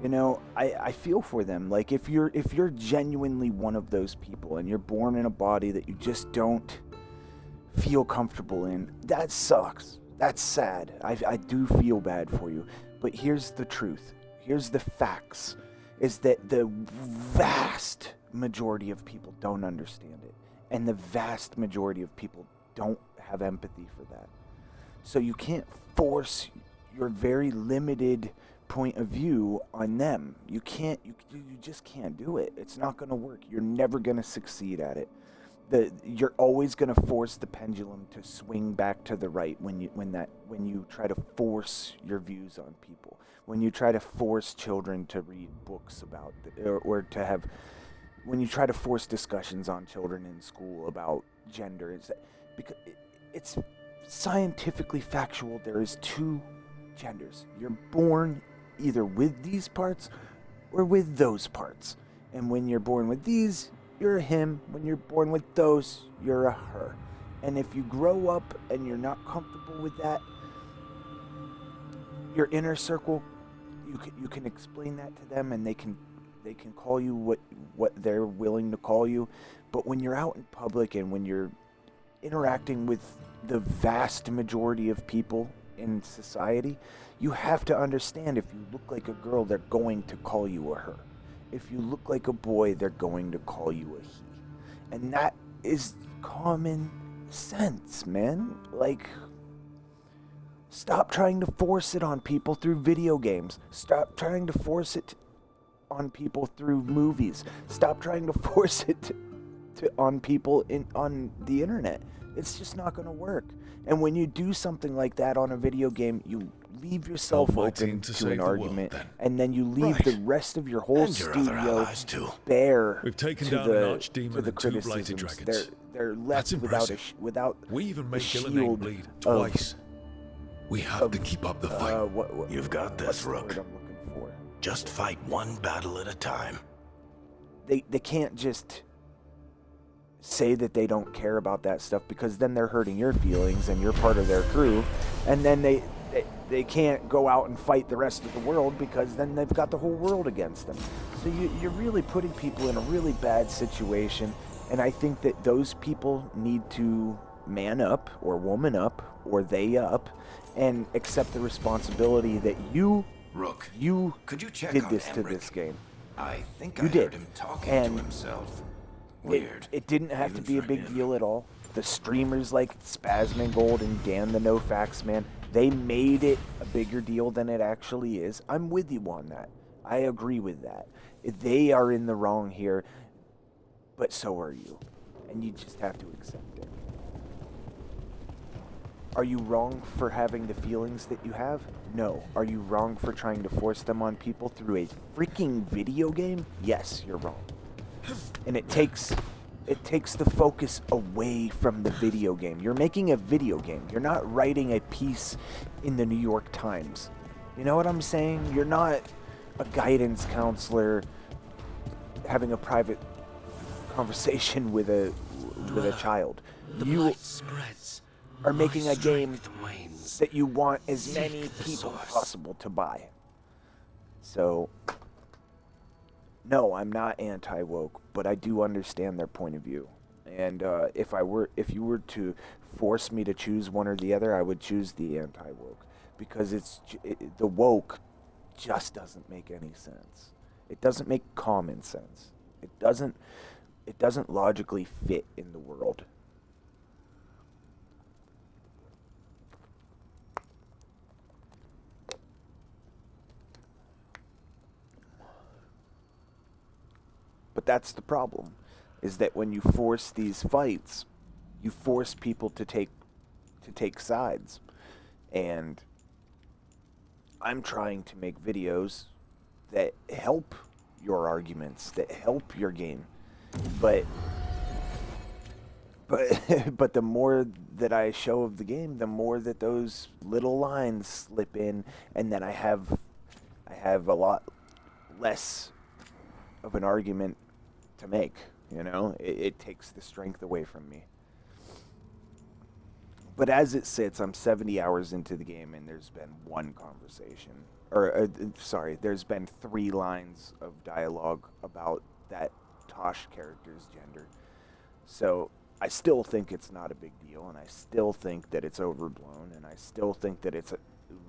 S1: you know, I feel for them. Like if you're genuinely one of those people and you're born in a body that you just don't feel comfortable in, that sucks. That's sad. I do feel bad for you. But here's the truth. Here's the facts. Is that the vast majority of people don't understand it. And the vast majority of people don't have empathy for that. So you can't force your very limited point of view on them. You just can't do it. It's not going to work. You're never going to succeed at it. You're always going to force the pendulum to swing back to the right when you try to force your views on people, when you try to force children to read books about or to have, when you try to force discussions on children in school about gender. Is that because it's scientifically factual? There is two genders. You're born either with these parts or with those parts, and when you're born with these, you're a him. When you're born with those, you're a her. And if you grow up and you're not comfortable with that, your inner circle, you can explain that to them, and they can call you what they're willing to call you. But when you're out in public and when you're interacting with the vast majority of people in society, you have to understand, if you look like a girl, they're going to call you a her. If you look like a boy, they're going to call you a he. And that is common sense, man. Like, stop trying to force it on people through video games. Stop trying to force it on people through movies. Stop trying to force it on people on the internet. It's just not going to work. And when you do something like that on a video game, you leave yourself open to an argument, and then you leave the rest of your whole studio bare
S5: We've taken
S1: to
S5: down an
S1: the
S5: archdemon and 2 blighted
S1: criticisms.
S5: dragons.
S1: They're left without
S5: We even made
S1: shield
S5: Gillenane bleed twice. We have to keep up the fight.
S15: You've got this, Rook.
S1: I'm looking for?
S15: Just fight one battle at a time.
S1: They can't just say that they don't care about that stuff, because then they're hurting your feelings and you're part of their crew, and then they can't go out and fight the rest of the world, because then they've got the whole world against them. So you're really putting people in a really bad situation, and I think that those people need to man up or woman up or they up and accept the responsibility that you
S15: could you check
S1: did
S15: on
S1: this to
S15: Emmerich?
S1: this game.
S15: I think
S1: You
S15: I
S1: did.
S15: heard him talking
S1: And
S15: to himself. Weird.
S1: It didn't have
S15: Even
S1: to be a
S15: for
S1: big
S15: him.
S1: deal at all. The streamers like Spazmongold and Dan the No Facts Man, they made it a bigger deal than it actually is. I'm with you on that. I agree with that. They are in the wrong here, but so are you. And you just have to accept it. Are you wrong for having the feelings that you have? No. Are you wrong for trying to force them on people through a freaking video game? Yes, you're wrong. And it takes the focus away from the video game. You're making a video game. You're not writing a piece in the New York Times. You know what I'm saying? You're not a guidance counselor having a private conversation with a child. You are making a game that you want as many people possible to buy. So, no, I'm not anti-woke, but I do understand their point of view. And if you were to force me to choose one or the other, I would choose the anti-woke, because the woke just doesn't make any sense. It doesn't make common sense. It doesn't logically fit in the world. But that's the problem, is that when you force these fights, you force people to take sides. And I'm trying to make videos that help your arguments, that help your game. But the more that I show of the game, the more that those little lines slip in, and then I have a lot less of an argument to make. You know, it takes the strength away from me. But as it sits, I'm 70 hours into the game, and there's been one conversation. There's been 3 lines of dialogue about that Tosh character's gender. So I still think it's not a big deal, and I still think that it's overblown, and I still think that it's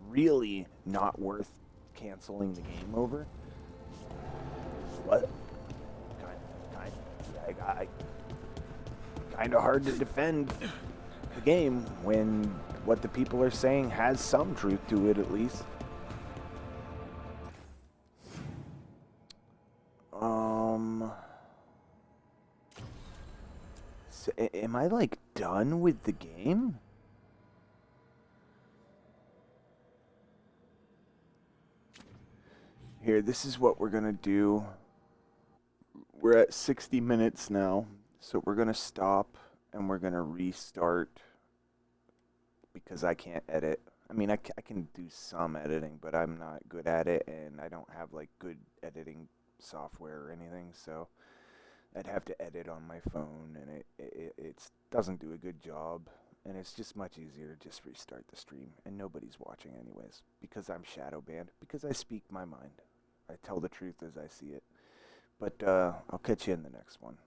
S1: really not worth canceling the game over. But kind of hard to defend the game when what the people are saying has some truth to it, at least. am I like done with the game? Here, this is what we're gonna do. We're at 60 minutes now, so we're gonna stop and we're gonna restart because I can't edit. I mean, I can do some editing, but I'm not good at it, and I don't have like good editing software or anything, so I'd have to edit on my phone, and it doesn't do a good job, and it's just much easier to just restart the stream, and nobody's watching anyways, because I'm shadow banned, because I speak my mind. I tell the truth as I see it. But I'll catch you in the next one.